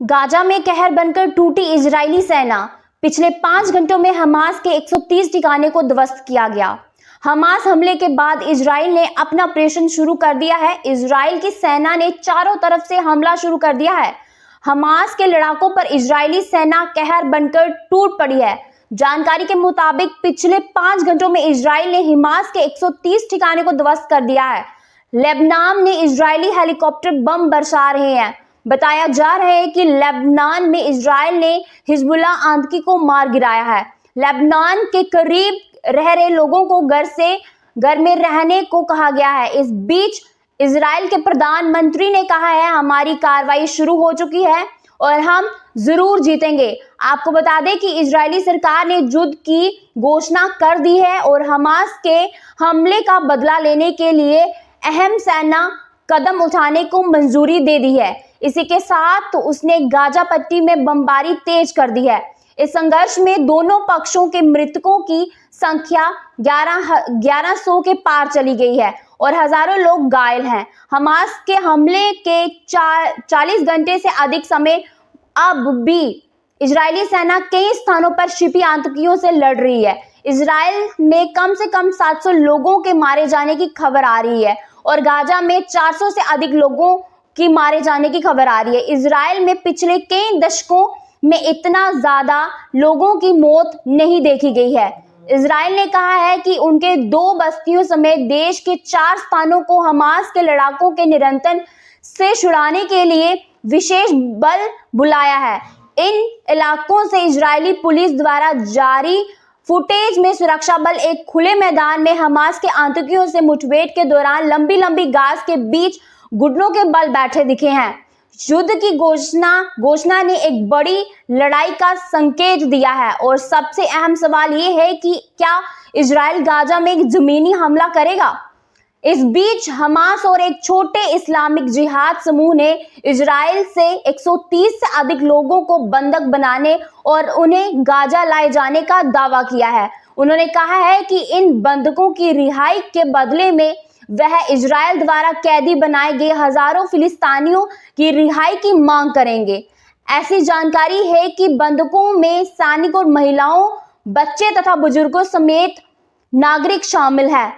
Gaza में कहर बनकर टूटी इजरायली सेना। पिछले 5 घंटों में हमास के 130 ठिकाने को ध्वस्त किया गया। हमास हमले के बाद इजराइल ने अपना ऑपरेशन शुरू कर दिया है। इजराइल की सेना ने चारों तरफ से हमला शुरू कर दिया है। हमास के लड़ाकों पर इजरायली सेना कहर बनकर टूट पड़ी है। जानकारी के मुताबिक पिछले 5 घंटों में इजराइल ने हमास के 130 ठिकाने को ध्वस्त कर दिया है। लेबनान ने इजरायली हेलीकॉप्टर बम बरसा रहे हैं। बताया जा रहा है कि लेबनान में इजराइल ने हिजबुल्लाह आतंकी को मार गिराया है। लेबनान के करीब रह रहे लोगों को घर में रहने को कहा गया है। इस बीच इजराइल के प्रधानमंत्री ने कहा है, हमारी कार्रवाई शुरू हो चुकी है और हम जरूर जीतेंगे। आपको बता दें कि इजरायली सरकार ने युद्ध की घोषणा कर दी है और हमास के हमले का बदला लेने के लिए अहम सेना कदम उठाने को मंजूरी दे दी है। इसी के साथ उसने गाजा पट्टी में बमबारी तेज कर दी है। इस संघर्ष में दोनों पक्षों के मृतकों की संख्या 1100 के पार चली गई है और हजारों लोग घायल हैं। हमास के हमले के 40 घंटे से अधिक समय अब भी इजरायली सेना कई स्थानों पर छिपी आतंकियों से लड़ रही है। इजराइल में कम से कम 700 लोगों के मारे जाने की खबर आ रही है और गाजा में 400 से अधिक लोगों की मारे जाने की खबर आ रही है। इजराइल में पिछले कई दशकों में इतना ज्यादा लोगों की मौत नहीं देखी गई है। इजराइल ने कहा है कि उनके 2 बस्तियों समेत देश के 4 स्थानों को हमास के लड़ाकों के नियंत्रण से छुड़ाने के लिए विशेष बल बुलाया है। इन इलाकों से इजरायली पुलिस द्वारा जारी फुटेज में सुरक्षा बल एक खुले मैदान में हमास के आतंकियों से मुठभेड़ के दौरान लंबी घास के बीच घुटनों के बल बैठे दिखे हैं। युद्ध की घोषणा ने एक बड़ी लड़ाई का संकेत दिया है और सबसे अहम सवाल ये है कि क्या इजराइल गाजा में एक जमीनी हमला करेगा। इस बीच हमास और एक छोटे इस्लामिक जिहाद समूह ने इजराइल से 130 से अधिक लोगों को बंधक बनाने और उन्हें गाजा लाए जाने का दावा किया है। उन्होंने कहा है कि इन बंधकों की रिहाई के बदले में वह इजराइल द्वारा कैदी बनाए गए हजारों फिलिस्तीनियों की रिहाई की मांग करेंगे। ऐसी जानकारी है कि बंधकों में सैनिक और महिलाओं, बच्चे तथा बुजुर्गों समेत नागरिक शामिल है।